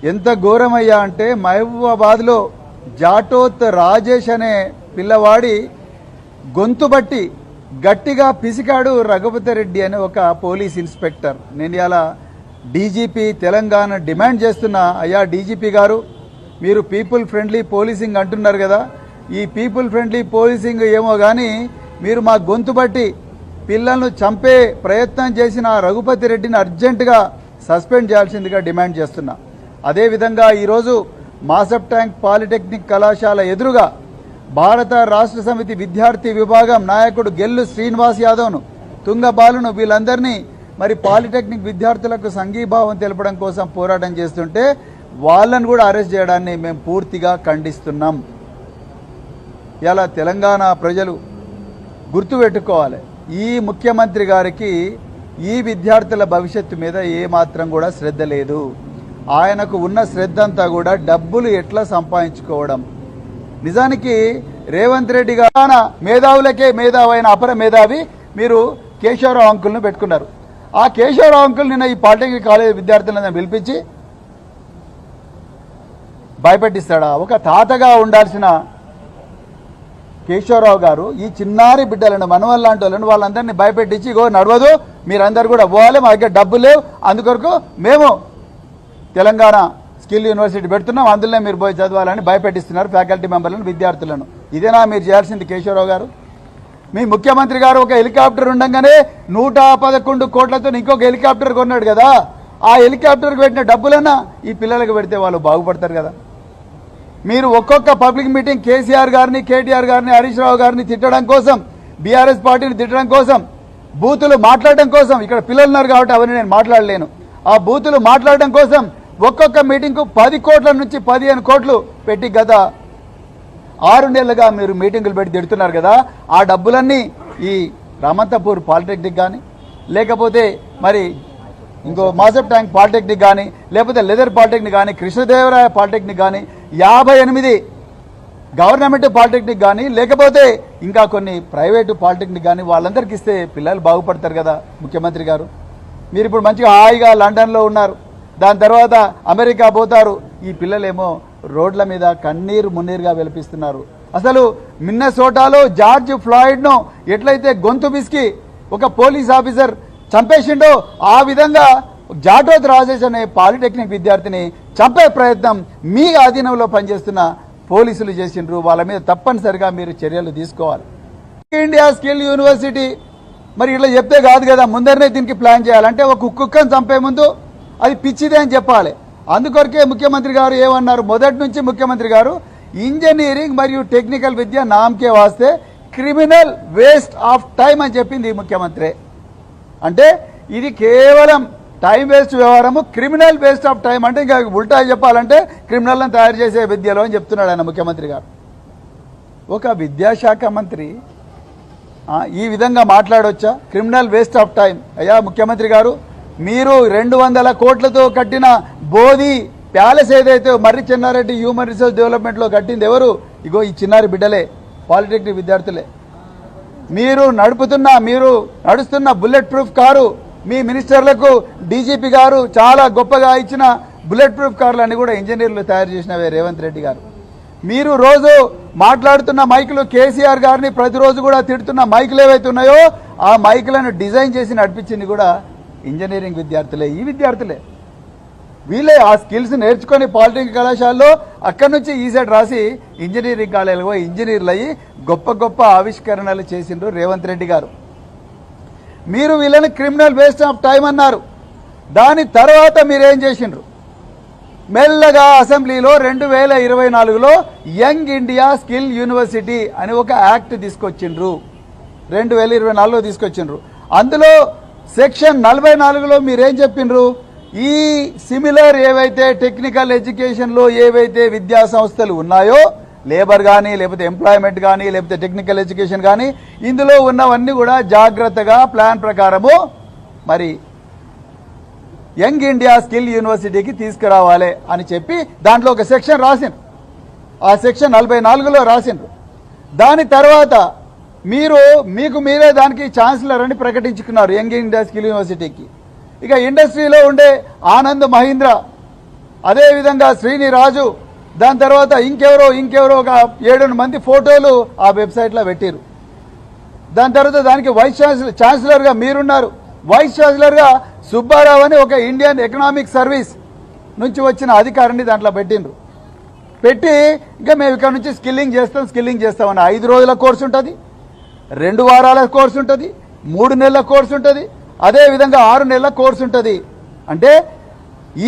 ఎంత ఘోరమయ్యా అంటే మహబూబాబాద్లో జాటోత్ రాజేష్ అనే పిల్లవాడి గొంతు బట్టి గట్టిగా పిసికాడు రఘుపతి రెడ్డి అనే ఒక పోలీస్ ఇన్స్పెక్టర్. నేను ఇలా డీజీపీ తెలంగాణ డిమాండ్ చేస్తున్నా, అయ్యా డీజీపీ గారు, మీరు పీపుల్ ఫ్రెండ్లీ పోలీసింగ్ అంటున్నారు కదా, ఈ పీపుల్ ఫ్రెండ్లీ పోలీసింగ్ ఏమో కానీ మీరు మా గొంతు బట్టి పిల్లలను చంపే ప్రయత్నం చేసిన రఘుపతి రెడ్డిని అర్జెంటుగా సస్పెండ్ చేయాల్సిందిగా డిమాండ్ చేస్తున్నా. అదేవిధంగా ఈరోజు మాసప్ ట్యాంక్ పాలిటెక్నిక్ కళాశాల ఎదురుగా భారత రాష్ట్ర సమితి విద్యార్థి విభాగం నాయకుడు గెల్లు శ్రీనివాస్ యాదవ్ను, తుంగబాలును, వీళ్ళందరినీ మరి పాలిటెక్నిక్ విద్యార్థులకు సంఘీభావం తెలపడం కోసం పోరాటం చేస్తుంటే వాళ్ళను కూడా అరెస్ట్ చేయడాన్ని మేము పూర్తిగా ఖండిస్తున్నాం. ఇలా తెలంగాణ ప్రజలు గుర్తుపెట్టుకోవాలి, ఈ ముఖ్యమంత్రి గారికి ఈ విద్యార్థుల భవిష్యత్తు మీద ఏమాత్రం కూడా శ్రద్ధ లేదు. ఆయనకు ఉన్న శ్రద్ధ అంతా కూడా డబ్బులు ఎట్లా సంపాదించుకోవడం. నిజానికి రేవంత్ రెడ్డి గారు మేధావులకే మేధావైన అపర మేధావి మీరు కేశవరావు అంకుల్ను పెట్టుకున్నారు. ఆ కేశవరావు అంకుల్ నిన్న ఈ పాలిటెక్నిక్ కాలేజ్ విద్యార్థులను పిలిపించి భయపెట్టిస్తాడా? ఒక తాతగా ఉండాల్సిన కేశవరావు గారు ఈ చిన్నారి బిడ్డలను, మనవల్ లాంటి వాళ్ళని, వాళ్ళందరినీ భయపెట్టించి ఇగో నడవదు, మీరందరూ కూడా పోవాలి, మా దగ్గర డబ్బులు లేవు, అందుకొరకు మేము తెలంగాణ స్కిల్ యూనివర్సిటీ పెడుతున్నాం, అందులో మీరు పోయి చదవాలని భయపెట్టిస్తున్నారు ఫ్యాకల్టీ మెంబర్లను, విద్యార్థులను. ఇదేనా మీరు చేయాల్సింది కేశవరావు గారు? మీ ముఖ్యమంత్రి గారు ఒక హెలికాప్టర్ ఉండగానే 111 కోట్లతో ఇంకొక హెలికాప్టర్ కొన్నాడు కదా, ఆ హెలికాప్టర్కి పెట్టిన డబ్బులన్నా ఈ పిల్లలకు పెడితే వాళ్ళు బాగుపడతారు కదా. మీరు ఒక్కొక్క పబ్లిక్ మీటింగ్ కేసీఆర్ గారిని, కేటీఆర్ గారిని, హరీష్ రావు గారిని తిట్టడం కోసం, బీఆర్ఎస్ పార్టీని తిట్టడం కోసం, బూతులు మాట్లాడడం కోసం, ఇక్కడ పిల్లలు ఉన్నారు కాబట్టి అవన్నీ నేను మాట్లాడలేను, ఆ బూతులు మాట్లాడడం కోసం ఒక్కొక్క మీటింగ్కు 10 కోట్ల నుంచి 15 కోట్లు పెట్టి గత 6 నెలలుగా మీరు మీటింగులు పెట్టి తిడుతున్నారు కదా. ఆ డబ్బులన్నీ ఈ రామంతపూర్ పాలిటెక్నిక్ కానీ, లేకపోతే మరి ఇంకో మాసప్ ట్యాంక్ పాలిటెక్నిక్ కానీ, లేకపోతే లెదర్ పాలిటెక్నిక్ కానీ, కృష్ణదేవరాయ పాలిటెక్నిక్ కానీ, 58 గవర్నమెంట్ పాలిటెక్నిక్ కానీ, లేకపోతే ఇంకా కొన్ని ప్రైవేటు పాలిటెక్నిక్ కానీ వాళ్ళందరికీ ఇస్తే పిల్లలు బాగుపడతారు కదా ముఖ్యమంత్రి గారు. మీరు ఇప్పుడు మంచిగా హాయిగా లండన్లో ఉన్నారు, దాని తర్వాత అమెరికా పోతారు, ఈ పిల్లలేమో రోడ్ల మీద కన్నీరు మున్నీరుగా వెలిపిస్తున్నారు. అసలు మిన్నసోటాలో జార్జ్ ఫ్లాయిడ్ను ఎట్లయితే గొంతు బిస్కి ఒక పోలీస్ ఆఫీసర్ చంపేసిండో ఆ విధంగా జాటోత్ రాజేష్ అనే పాలిటెక్నిక్ విద్యార్థిని చంపే ప్రయత్నం మీ ఆధీనంలో పనిచేస్తున్న పోలీసులు చేసిండ్రు. వాళ్ళ మీద తప్పనిసరిగా మీరు చర్యలు తీసుకోవాలి. ఇండియా స్కిల్ యూనివర్సిటీ మరి ఇట్లా చెప్తే కాదు కదా, ముందరనే దీనికి ప్లాన్ చేయాలంటే ఒక కుక్కను చంపే ముందు అది పిచ్చిదే అని చెప్పాలి. అందుకొరకే ముఖ్యమంత్రి గారు ఏమన్నారు, మొదటి నుంచి ముఖ్యమంత్రి గారు ఇంజనీరింగ్ మరియు టెక్నికల్ విద్య నామకే వాస్తే క్రిమినల్ వేస్ట్ ఆఫ్ టైం అని చెప్పింది ఈ ముఖ్యమంత్రి. అంటే ఇది కేవలం టైం వేస్ట్ వ్యవహారము, క్రిమినల్ వేస్ట్ ఆఫ్ టైం అంటే ఇంకా ఉల్టా చెప్పాలంటే క్రిమినల్ని తయారు చేసే విద్యలో అని చెప్తున్నాడు ఆయన ముఖ్యమంత్రి గారు. ఒక విద్యాశాఖ మంత్రి ఈ విధంగా మాట్లాడొచ్చా? Criminal waste of time. అయ్యా ముఖ్యమంత్రి గారు, మీరు 200 కోట్లతో కట్టిన బోధి ప్యాలెస్ ఏదైతే మర్రి చెన్నారెడ్డి హ్యూమన్ రిసోర్స్ డెవలప్మెంట్లో కట్టింది ఎవరు? ఇగో ఈ చిన్నారి బిడ్డలే, పాలిటెక్నిక్ విద్యార్థులే. మీరు నడుస్తున్న బుల్లెట్ ప్రూఫ్ కారు, మీ మినిస్టర్లకు డీజీపీ గారు చాలా గొప్పగా ఇచ్చిన బుల్లెట్ ప్రూఫ్ కార్లన్నీ కూడా ఇంజనీర్లు తయారు చేసినవే రేవంత్ రెడ్డి గారు. మీరు రోజు మాట్లాడుతున్న మైకులు, కేసీఆర్ గారిని ప్రతిరోజు కూడా తిడుతున్న మైకులు ఏవైతే ఉన్నాయో ఆ మైకులను డిజైన్ చేసి నడిపించింది కూడా ఇంజనీరింగ్ విద్యార్థులే. ఈ విద్యార్థులే వీళ్ళే ఆ స్కిల్స్ నేర్చుకొని పాలిటెక్నిక్ కళాశాలలో అక్కడి నుంచి ఈసెట్ రాసి ఇంజనీరింగ్ కాలేజీలో ఇంజనీర్లు అయ్యి గొప్ప గొప్ప ఆవిష్కరణలు చేసిండ్రు రేవంత్ రెడ్డి గారు. మీరు వీళ్ళని క్రిమినల్ వేస్ట్ ఆఫ్ టైం అన్నారు. దాని తర్వాత మీరేం చేసిండ్రు? మెల్లగా అసెంబ్లీలో 2024లో యంగ్ ఇండియా స్కిల్ యూనివర్సిటీ అని ఒక యాక్ట్ తీసుకొచ్చిండ్రు. 2024లో తీసుకొచ్చిండ్రు. అందులో సెక్షన్ 44లో మీరేం చెప్పిండ్రు? ఈ సిమిలర్ ఏవైతే టెక్నికల్ ఎడ్యుకేషన్లో ఏవైతే విద్యా సంస్థలు ఉన్నాయో, లేబర్ కానీ, లేకపోతే ఎంప్లాయ్మెంట్ కానీ, లేకపోతే టెక్నికల్ ఎడ్యుకేషన్ కానీ, ఇందులో ఉన్నవన్నీ కూడా జాగ్రత్తగా ప్లాన్ ప్రకారము మరి యంగ్ ఇండియా స్కిల్ యూనివర్సిటీకి తీసుకురావాలి అని చెప్పి దాంట్లో ఒక సెక్షన్ రాసిండ్రు. ఆ సెక్షన్ 44లో రాసిండ్రు. దాని తర్వాత మీకు మీరే దానికి ఛాన్సలర్ అని ప్రకటించుకున్నారు యంగ్ ఇండియా స్కిల్ యూనివర్సిటీకి. ఇక ఇండస్ట్రీలో ఉండే ఆనంద్ మహీంద్ర అదేవిధంగా శ్రీనిరాజు, దాని తర్వాత ఇంకెవరో ఒక 7 మంది ఫోటోలు ఆ వెబ్సైట్లో పెట్టారు. దాని తర్వాత దానికి వైస్ ఛాన్సలర్గా మీరున్నారు. వైస్ ఛాన్సలర్గా సుబ్బారావు అని ఒక ఇండియన్ ఎకనామిక్ సర్వీస్ నుంచి వచ్చిన అధికారిని దాంట్లో పెట్టి ఇంకా మేము ఇక్కడ నుంచి స్కిల్లింగ్ చేస్తామని 5 రోజుల కోర్సు ఉంటుంది, 2 వారాల కోర్సు ఉంటుంది, 3 నెలల కోర్సు ఉంటుంది, అదేవిధంగా 6 నెలల కోర్సు ఉంటుంది. అంటే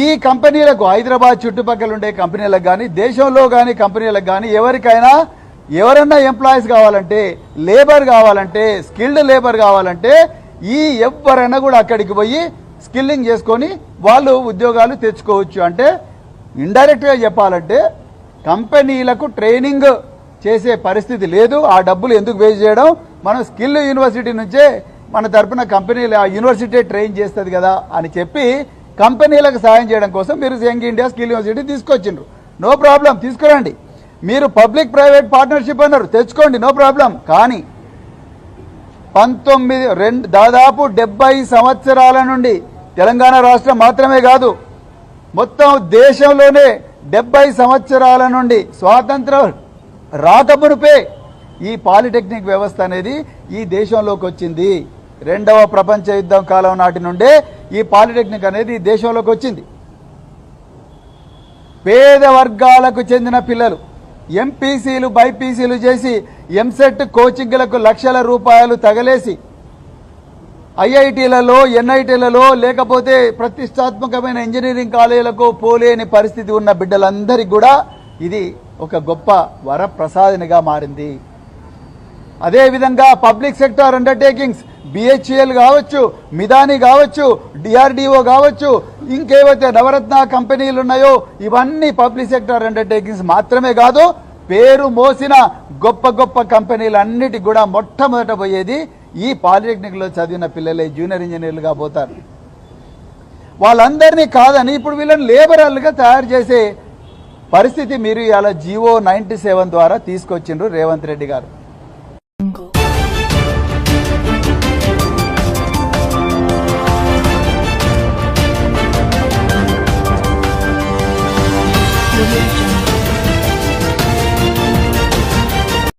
ఈ కంపెనీలకు హైదరాబాద్ చుట్టుపక్కల ఉండే కంపెనీలకు కానీ దేశంలో కానీ కంపెనీలకు కానీ ఎవరన్నా ఎంప్లాయీస్ కావాలంటే, లేబర్ కావాలంటే, స్కిల్డ్ లేబర్ కావాలంటే ఎవరైనా కూడా అక్కడికి పోయి స్కిల్లింగ్ చేసుకొని వాళ్ళు ఉద్యోగాలు తెచ్చుకోవచ్చు. అంటే ఇండైరెక్ట్గా చెప్పాలంటే కంపెనీలకు ట్రైనింగ్ చేసే పరిస్థితి లేదు. ఆ డబ్బులు ఎందుకు వేస్ట్ చేయడం, మనం స్కిల్ యూనివర్సిటీ నుంచే మన తరపున కంపెనీలు ఆ యూనివర్సిటీ ట్రైన్ చేస్తుంది కదా అని చెప్పి కంపెనీలకు సాయం చేయడం కోసం మీరు యంగ్ ఇండియా స్కిల్ యూనివర్సిటీ తీసుకొచ్చిండ్రు. నో ప్రాబ్లం, తీసుకురండి. మీరు పబ్లిక్ ప్రైవేట్ పార్ట్నర్షిప్ అన్నారు, తెచ్చుకోండి, నో ప్రాబ్లం. కానీ దాదాపు 70 సంవత్సరాల నుండి తెలంగాణ రాష్ట్రం మాత్రమే కాదు, మొత్తం దేశంలోనే 70 సంవత్సరాల నుండి స్వాతంత్రం రాకమునుపే ఈ పాలిటెక్నిక్ వ్యవస్థ అనేది ఈ దేశంలోకి వచ్చింది. 2వ ప్రపంచ యుద్ధం కాలం నాటి నుండే ఈ పాలిటెక్నిక్ అనేది ఈ దేశంలోకి వచ్చింది. పేద వర్గాలకు చెందిన పిల్లలు ఎంపీసీలు బైపీసీలు చేసి ఎంసెట్ కోచింగ్లకు లక్షల రూపాయలు తగలేసి ఐఐటీలలో ఎన్ఐటీలలో లేకపోతే ప్రతిష్టాత్మకమైన ఇంజనీరింగ్ కాలేజీలకు పోలేని పరిస్థితి ఉన్న బిడ్డలందరికీ కూడా ఇది ఒక గొప్ప వరప్రసాదనిగా మారింది. అదేవిధంగా పబ్లిక్ సెక్టార్ అండర్టేకింగ్స్ బిహెచ్ఎల్ కావచ్చు, మిదాని కావచ్చు, డిఆర్డిఓ కావచ్చు, ఇంకేవైతే నవరత్న కంపెనీలు ఉన్నాయో ఇవన్నీ పబ్లిక్ సెక్టార్ అండర్టేకింగ్స్ మాత్రమే కాదు, పేరు మోసిన గొప్ప గొప్ప కంపెనీలన్నిటికి కూడా మొట్టమొదట పోయేది ఈ పాలిటెక్నిక్లో చదివిన పిల్లలే జూనియర్ ఇంజనీర్లుగా పోతారు. వాళ్ళందరినీ కాదని ఇప్పుడు వీళ్ళని లేబరర్లుగా తయారు చేసే పరిస్థితి మీరు ఇలా జీవో 97 ద్వారా తీసుకొచ్చిండ్రు రేవంత్ రెడ్డి గారు.